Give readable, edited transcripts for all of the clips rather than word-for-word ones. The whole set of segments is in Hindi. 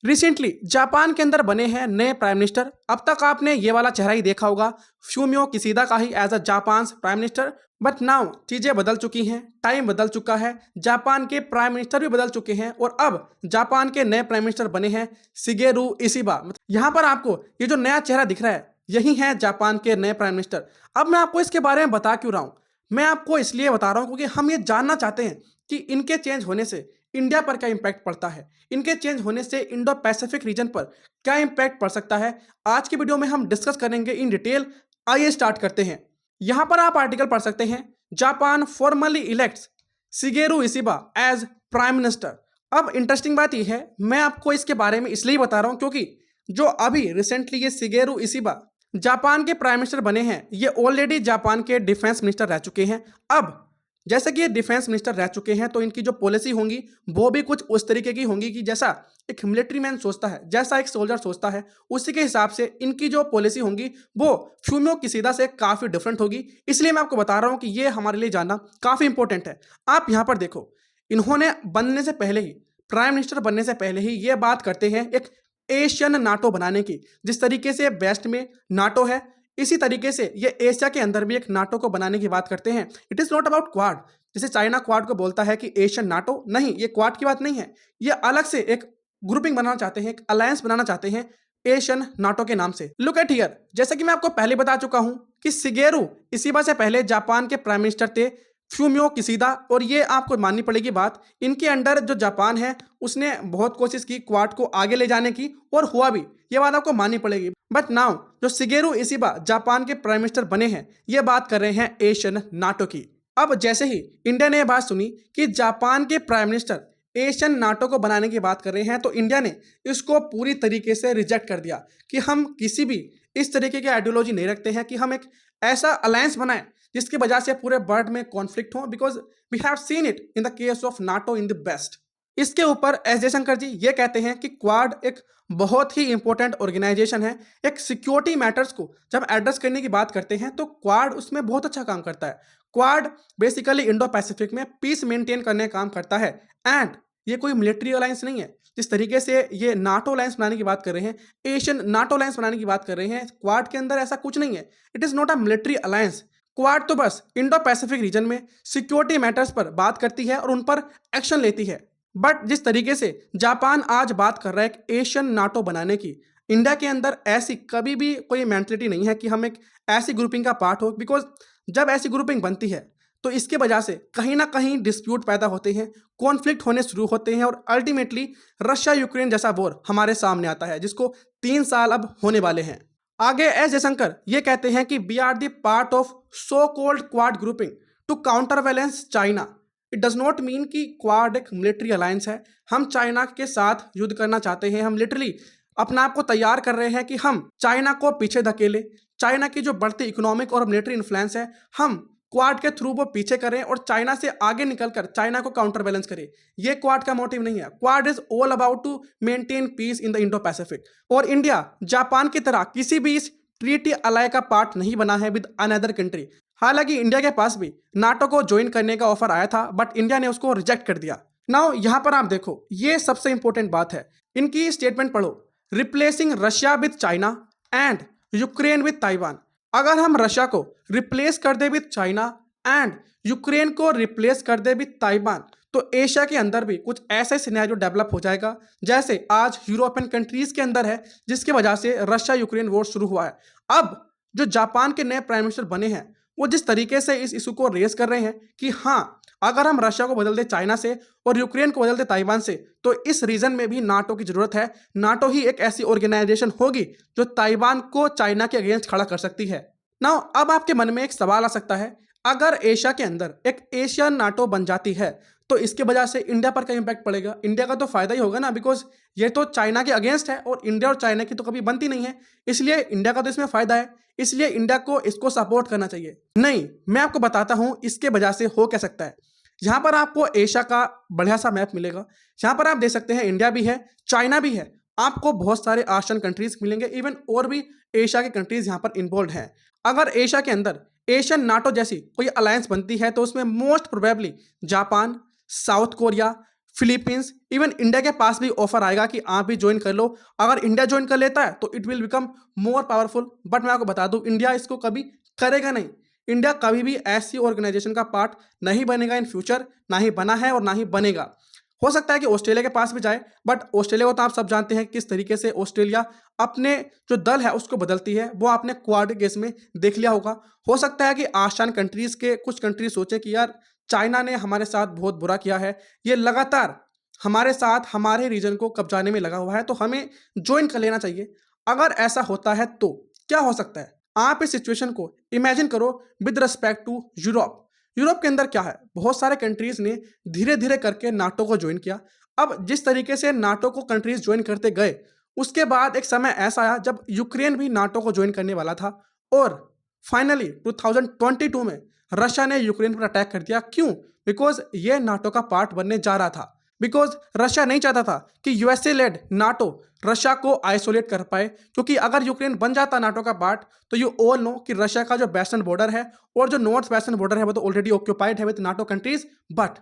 रिसेंटली जापान के अंदर बने हैं नए प्राइम मिनिस्टर। अब तक आपने ये वाला चेहरा ही देखा होगा, फ्यूमियो किसीदा का ही as a Japan prime minister. But now चीजें बदल चुकी हैं, टाइम बदल चुका है, जापान के प्राइम मिनिस्टर भी बदल चुके हैं और अब जापान के नए प्राइम मिनिस्टर बने हैं शिगेरू इशिबा। यहाँ पर आपको ये जो नया चेहरा दिख रहा है, यही है जापान के नए प्राइम मिनिस्टर। अब मैं आपको इसके बारे में बता क्यों रहा हूँ? मैं आपको इसलिए बता रहा हूँ क्योंकि हम ये जानना चाहते हैं कि इनके चेंज होने से इंडिया पर क्या इंपैक्ट पड़ता है, इनके चेंज होने से इंडो पैसिफिक रीजन पर क्या इंपैक्ट पड़ सकता है। आज की वीडियो में हम डिस्कस करेंगे इन डिटेल। आइए स्टार्ट करते हैं। यहां पर आप आर्टिकल पढ़ सकते हैं, Japan formally elects Shigeru Ishiba as prime minister. अब इंटरेस्टिंग बात यह है, मैं आपको इसके बारे में इसलिए बता रहा हूं क्योंकि जो अभी रिसेंटली ये शिगेरू इशिबा जापान के प्राइम मिनिस्टर बने हैं, ये ऑलरेडी जापान के डिफेंस मिनिस्टर रह चुके हैं। अब जैसे कि ये डिफेंस मिनिस्टर रह चुके हैं तो इनकी जो पॉलिसी होंगी वो भी कुछ उस तरीके की होंगी कि जैसा एक मिलिट्री मैन सोचता है, जैसा एक सोल्जर सोचता है, उसी के हिसाब से इनकी जो पॉलिसी होंगी वो फ्यूमियो किसीदा से काफ़ी डिफरेंट होगी। इसलिए मैं आपको बता रहा हूँ कि ये हमारे लिए जानना काफ़ी इंपॉर्टेंट है। आप यहाँ पर देखो, इन्होंने बनने से पहले ही, प्राइम मिनिस्टर बनने से पहले ही ये बात करते हैं एक एशियन नाटो बनाने की। जिस तरीके से वेस्ट में नाटो है, इसी तरीके से ये एशिया के अंदर भी एक नाटो को बनाने की बात करते हैं। It is not about quad, जैसे चाइना क्वाड को बोलता है कि एशियन नाटो, नहीं, ये क्वाड की बात नहीं है। ये अलग से एक ग्रुपिंग बनाना चाहते हैं, एक अलायंस बनाना चाहते हैं एशियन नाटो के नाम से। लुक एट हियर, जैसा कि मैं आपको पहले बता चुका हूं कि शिगेरू इशिबा से पहले जापान के प्राइम मिनिस्टर थे फ्यूमियो किसीदा। और ये आपको माननी पड़ेगी बात, इनके अंडर जो जापान है उसने बहुत कोशिश की क्वाड को आगे ले जाने की और हुआ भी, ये बात आपको माननी पड़ेगी। बट नाउ जो शिगेरू इशिबा जापान के प्राइम मिनिस्टर बने हैं, ये बात कर रहे हैं एशियन नाटो की। अब जैसे ही इंडिया ने यह बात सुनी कि जापान के प्राइम मिनिस्टर एशियन नाटो को बनाने की बात कर रहे हैं, तो इंडिया ने इसको पूरी तरीके से रिजेक्ट कर दिया कि हम किसी भी इस तरीके की आइडियोलॉजी नहीं रखते हैं कि हम एक ऐसा अलायंस बनाएं जिसकी वजह से पूरे वर्ल्ड में कॉन्फ्लिक्ट हो, because we have seen it in the case of NATO in the west. इसके ऊपर एस जयशंकर जी ये कहते हैं कि क्वाड एक बहुत ही इंपॉर्टेंट ऑर्गेनाइजेशन है। एक सिक्योरिटी मैटर्स को जब एड्रेस करने की बात करते हैं तो क्वाड उसमें बहुत अच्छा काम करता है। क्वाड बेसिकली इंडो पैसिफिक में पीस मेंटेन करने का काम करता है। एंड ये कोई मिलिट्री अलायंस नहीं है। जिस तरीके से ये नाटो अलायंस बनाने की बात कर रहे हैं, एशियन नाटो अलायंस बनाने की बात कर रहे हैं, क्वाड के अंदर ऐसा कुछ नहीं है। It is not a military alliance. Quad तो बस इंडो पैसिफिक रीजन में सिक्योरिटी मैटर्स पर बात करती है और उन पर एक्शन लेती है। बट जिस तरीके से जापान आज बात कर रहा है एक एशियन नाटो बनाने की, इंडिया के अंदर ऐसी कभी भी कोई मेंटलिटी नहीं है कि हम एक ऐसी ग्रुपिंग का पार्ट हो। बिकॉज जब ऐसी ग्रुपिंग बनती है तो इसके वजह से कहीं ना कहीं डिस्प्यूट पैदा होते हैं, कॉन्फ्लिक्ट होने शुरू होते हैं और अल्टीमेटली रशिया यूक्रेन जैसा वॉर हमारे सामने आता है, जिसको 3 साल अब होने वाले हैं। आगे एस जयशंकर ये कहते हैं कि we are the part of so called Quad grouping to counter balance China. It does not mean कि क्वाड एक मिलिट्री अलायंस है, हम चाइना के साथ युद्ध करना चाहते हैं। हम लिटरली अपना आप को तैयार कर रहे हैं कि हम चाइना को पीछे धकेले, चाइना की जो बढ़ती इकोनॉमिक और मिलिट्री इन्फ्लुएंस है हम क्वाड के थ्रू वो पीछे करें और चाइना से आगे निकलकर चाइना को काउंटर बैलेंस करें। ये क्वाड का मोटिव नहीं है। Quad is all about to maintain peace in the Indo Pacific. और इंडिया जापान की तरह किसी भी इस ट्रीटी अलाय का पार्ट नहीं बना है विद अनदर कंट्री। हालांकि इंडिया के पास भी नाटो को ज्वाइन करने का ऑफर आया था, बट इंडिया ने उसको रिजेक्ट कर दिया। नाउ यहाँ पर आप देखो, ये सबसे इंपॉर्टेंट बात है, इनकी स्टेटमेंट पढ़ो, replacing Russia with China and Ukraine with Taiwan. अगर हम रशिया को रिप्लेस कर दे विद चाइना एंड यूक्रेन को रिप्लेस कर दे विद ताइवान, तो एशिया के अंदर भी कुछ ऐसे सिनेरियो डेवलप हो जाएगा जैसे आज यूरोपियन कंट्रीज के अंदर है, जिसकी वजह से रशिया यूक्रेन वॉर शुरू हुआ है। अब जो जापान के नए प्राइम मिनिस्टर बने हैं वो जिस तरीके से इस इशू को रेस कर रहे हैं कि हाँ, अगर हम रशिया को बदल दे चाइना से और यूक्रेन को बदल दे ताइवान से, तो इस रीजन में भी नाटो की जरूरत है। नाटो ही एक ऐसी ऑर्गेनाइजेशन होगी जो ताइवान को चाइना के अगेंस्ट खड़ा कर सकती है। नाउ अब आपके मन में एक सवाल आ सकता है, अगर एशिया के अंदर एक एशियन नाटो बन जाती है तो इसके वजह से इंडिया पर क्या इंपैक्ट पड़ेगा? इंडिया का तो फायदा ही होगा ना, बिकॉज ये तो चाइना के अगेंस्ट है और इंडिया और चाइना की तो कभी बनती नहीं है, इसलिए इंडिया का तो इसमें फायदा है, इसलिए इंडिया को इसको सपोर्ट करना चाहिए। नहीं, मैं आपको बताता हूं इसके वजह से हो क्या सकता है। यहाँ पर आपको एशिया का बढ़िया सा मैप मिलेगा। यहाँ पर आप देख सकते हैं इंडिया भी है, चाइना भी है, आपको बहुत सारे आसियान कंट्रीज मिलेंगे, इवन और भी एशिया के कंट्रीज यहाँ पर इन्वॉल्व हैं। अगर एशिया के अंदर एशियन नाटो जैसी कोई अलायंस बनती है तो उसमें most probably Japan, south Korea, Philippines, even India के पास भी ऑफर आएगा कि आप भी ज्वाइन कर लो। अगर इंडिया ज्वाइन कर लेता है तो it will become more powerful, but मैं आपको बता दूं इंडिया इसको कभी करेगा नहीं। इंडिया कभी भी ऐसी ऑर्गेनाइजेशन का पार्ट नहीं बनेगा इन फ्यूचर, ना ही बना है और ना ही बनेगा। हो सकता है कि ऑस्ट्रेलिया के पास भी जाए, बट ऑस्ट्रेलिया को तो आप सब जानते हैं किस तरीके से ऑस्ट्रेलिया अपने जो दल है उसको बदलती है, वो आपने क्वाड केस में देख लिया होगा। हो सकता है कि आसियान कंट्रीज के कुछ कंट्रीज सोचे कि यार चाइना ने हमारे साथ बहुत बुरा किया है, ये लगातार हमारे साथ हमारे रीजन को कब्जाने में लगा हुआ है, तो हमें ज्वाइन कर लेना चाहिए। अगर ऐसा होता है तो क्या हो सकता है, आप इस सिचुएशन को इमेजिन करो with respect to Europe. Europe के अंदर क्या है, बहुत सारे कंट्रीज ने धीरे धीरे करके नाटो को ज्वाइन किया। अब जिस तरीके से नाटो को कंट्रीज ज्वाइन करते गए, उसके बाद एक समय ऐसा आया जब यूक्रेन भी नाटो को ज्वाइन करने वाला था, और फाइनली 2022 में रशिया ने यूक्रेन पर अटैक कर दिया। क्यों? बिकॉज ये नाटो का पार्ट बनने जा रहा था। बिकॉज रशिया नहीं चाहता था कि यूएसए लेड नाटो रशिया को आइसोलेट कर पाए, क्योंकि अगर यूक्रेन बन जाता नाटो का पार्ट तो यू ऑल नो कि रशिया का जो वेस्टर्न बॉर्डर है और जो नॉर्थ वेस्टर्न बॉर्डर है वो तो ऑलरेडी ऑक्यूपाइड है विद नाटो कंट्रीज। बट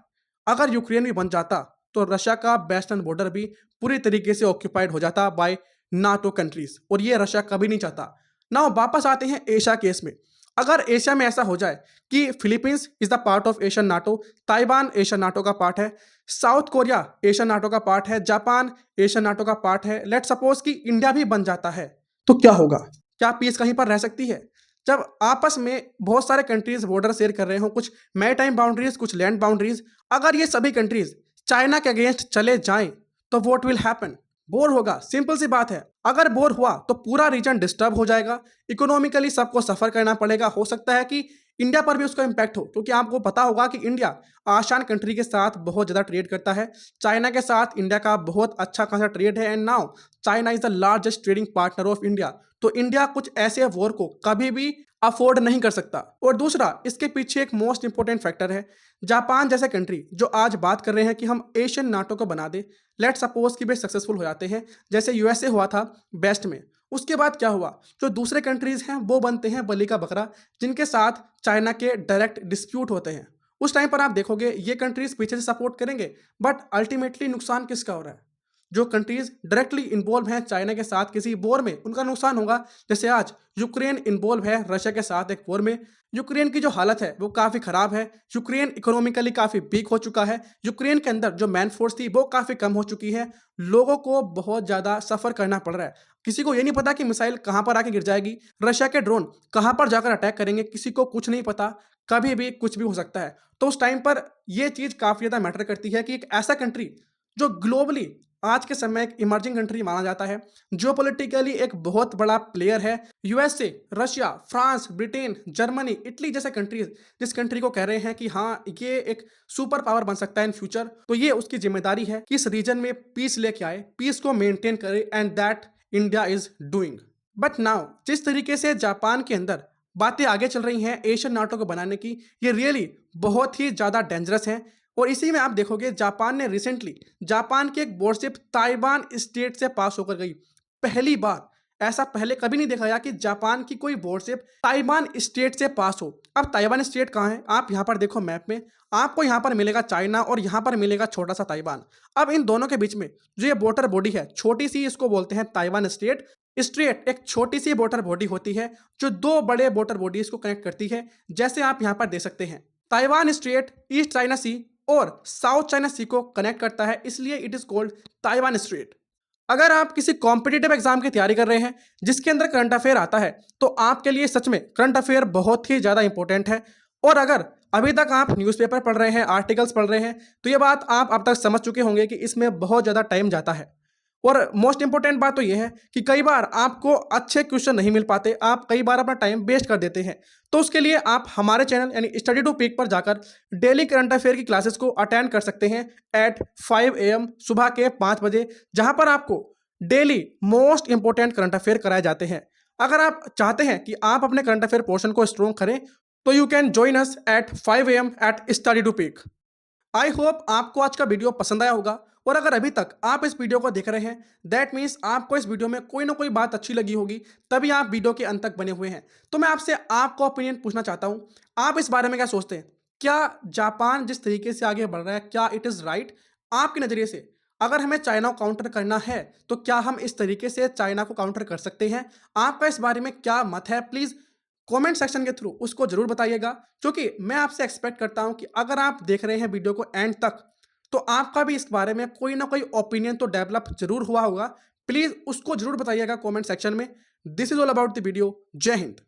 अगर यूक्रेन भी बन जाता तो रशिया का वेस्टर्न बॉर्डर भी पूरी तरीके से ऑक्यूपाइड हो जाता बाय नाटो कंट्रीज, और ये रशिया कभी नहीं चाहता। नाउ वापस आते हैं एशिया केस में। अगर एशिया में ऐसा हो जाए कि Philippines is the part of Asian NATO, Taiwan Asian NATO का पार्ट है, साउथ कोरिया एशियन नाटो का पार्ट है, जापान एशियन नाटो का पार्ट है, लेट सपोज कि इंडिया भी बन जाता है, तो क्या होगा? क्या पीस कहीं पर रह सकती है? जब आपस में बहुत सारे कंट्रीज बॉर्डर शेयर कर रहे हो, कुछ मैरीटाइम बाउंड्रीज, कुछ लैंड बाउंड्रीज, अगर ये सभी कंट्रीज चाइना के अगेंस्ट चले जाएं तो व्हाट विल हैपन? बोर होगा, सिंपल सी बात है। अगर बोर हुआ तो पूरा रीजन डिस्टर्ब हो जाएगा, इकोनॉमिकली सबको सफर करना पड़ेगा। हो सकता है कि इंडिया पर भी उसका इम्पैक्ट हो, क्योंकि आपको पता होगा कि इंडिया आसियान कंट्री के साथ बहुत ज़्यादा ट्रेड करता है। चाइना के साथ इंडिया का बहुत अच्छा खासा ट्रेड है, and now China is the largest trading partner of India. तो इंडिया कुछ ऐसे वॉर को कभी भी अफोर्ड नहीं कर सकता। और दूसरा, इसके पीछे एक मोस्ट इंपॉर्टेंट फैक्टर है, जापान जैसे कंट्री जो आज बात कर रहे हैं कि हम एशियन नाटो को बना दे। लेट सपोज कि वे सक्सेसफुल हो जाते हैं, जैसे यूएसए हुआ था बेस्ट में। उसके बाद क्या हुआ, जो दूसरे कंट्रीज हैं वो बनते हैं बलि का बकरा, जिनके साथ चाइना के डायरेक्ट डिस्प्यूट होते हैं। उस टाइम पर आप देखोगे ये कंट्रीज पीछे से सपोर्ट करेंगे, बट अल्टीमेटली नुकसान किसका हो रहा है? जो कंट्रीज डायरेक्टली इन्वॉल्व हैं चाइना के साथ किसी वॉर में, उनका नुकसान होगा। जैसे आज यूक्रेन इन्वॉल्व है रशिया के साथ एक वॉर में। यूक्रेन की जो हालत है वो काफ़ी ख़राब है, यूक्रेन इकोनॉमिकली काफ़ी वीक हो चुका है, यूक्रेन के अंदर जो मैन फोर्स थी वो काफ़ी कम हो चुकी है, लोगों को बहुत ज़्यादा सफ़र करना पड़ रहा है। किसी को ये नहीं पता कि मिसाइल कहाँ पर आके गिर जाएगी, रशिया के ड्रोन कहाँ पर जाकर अटैक करेंगे, किसी को कुछ नहीं पता, कभी भी कुछ भी हो सकता है। तो उस टाइम पर यह चीज़ काफ़ी ज़्यादा मैटर करती है कि एक ऐसा कंट्री जो ग्लोबली आज के समय एक इमर्जिंग कंट्री माना जाता है, जियोपॉलिटिकली एक बहुत बड़ा प्लेयर है, USA, Russia, France, Britain, Germany, Italy जैसे कंट्रीज जिस कंट्री को कह रहे हैं कि हाँ ये एक सुपर पावर बन सकता है इन फ्यूचर, तो ये उसकी जिम्मेदारी है कि इस रीजन में पीस लेके आए, पीस को मेंटेन करे, and that India is doing. But now जिस तरीके से जापान के अंदर बातें आगे चल रही हैं एशियन नाटो को बनाने की, ये रियली बहुत ही ज़्यादा डेंजरस है। और इसी में आप देखोगे जापान ने रिसेंटली, जापान की एक वॉरशिप ताइवान स्टेट से पास होकर गई। पहली बार, ऐसा पहले कभी नहीं देखा गया कि जापान की कोई वॉरशिप ताइवान स्टेट से पास हो। अब ताइवान स्टेट कहाँ है? आप यहाँ पर देखो मैप में, आपको यहाँ पर मिलेगा चाइना और यहाँ पर मिलेगा छोटा सा ताइवान। अब इन दोनों के बीच में जो ये बॉर्डर बॉडी है छोटी सी, इसको बोलते हैं ताइवान स्टेट। स्ट्रेट एक छोटी सी बॉर्डर बॉडी होती है जो दो बड़े बॉर्डर बॉडीज को कनेक्ट करती है, जैसे आप यहाँ पर देख सकते हैं। ताइवान स्ट्रेट ईस्ट चाइना सी और साउथ चाइना सी को कनेक्ट करता है, इसलिए it is called Taiwan straight. अगर आप किसी कॉम्पिटिटिव एग्जाम की तैयारी कर रहे हैं जिसके अंदर करंट अफेयर आता है, तो आपके लिए सच में करंट अफेयर बहुत ही ज़्यादा इंपॉर्टेंट है। और अगर अभी तक आप न्यूज़पेपर पढ़ रहे हैं, आर्टिकल्स पढ़ रहे हैं, तो ये बात आप अब तक समझ चुके होंगे कि इसमें बहुत ज़्यादा टाइम जाता है। और मोस्ट इंपॉर्टेंट बात तो ये है कि कई बार आपको अच्छे क्वेश्चन नहीं मिल पाते, आप कई बार अपना टाइम वेस्ट कर देते हैं। तो उसके लिए आप हमारे चैनल यानी स्टडी टू पीक पर जाकर डेली करंट अफेयर की क्लासेस को अटेंड कर सकते हैं एट 5 AM सुबह के 5 बजे, जहां पर आपको daily most important current affair कराए जाते हैं। अगर आप चाहते हैं कि आप अपने करंट अफेयर पोर्शन को स्ट्रॉन्ग करें, तो you can join us at 5 AM at study to peak. I hope आपको आज का वीडियो पसंद आया होगा, और अगर अभी तक आप इस वीडियो को देख रहे हैं, दैट मीन्स आपको इस वीडियो में कोई ना कोई बात अच्छी लगी होगी, तभी आप वीडियो के अंत तक बने हुए हैं। तो मैं आपसे आपको ओपिनियन पूछना चाहता हूं, आप इस बारे में क्या सोचते हैं? क्या जापान जिस तरीके से आगे बढ़ रहा है, क्या इट इज़ राइट? आपके नज़रिए से अगर हमें चाइना को काउंटर करना है तो क्या हम इस तरीके से चाइना को काउंटर कर सकते हैं? आपका इस बारे में क्या मत है? प्लीज़ कमेंट सेक्शन के थ्रू उसको ज़रूर बताइएगा, क्योंकि मैं आपसे एक्सपेक्ट करता हूं कि अगर आप देख रहे हैं वीडियो को एंड तक तो आपका भी इस बारे में कोई ना कोई ओपिनियन तो डेवलप जरूर हुआ होगा। प्लीज़ उसको जरूर बताइएगा कमेंट सेक्शन में। This is all about the video. जय हिंद।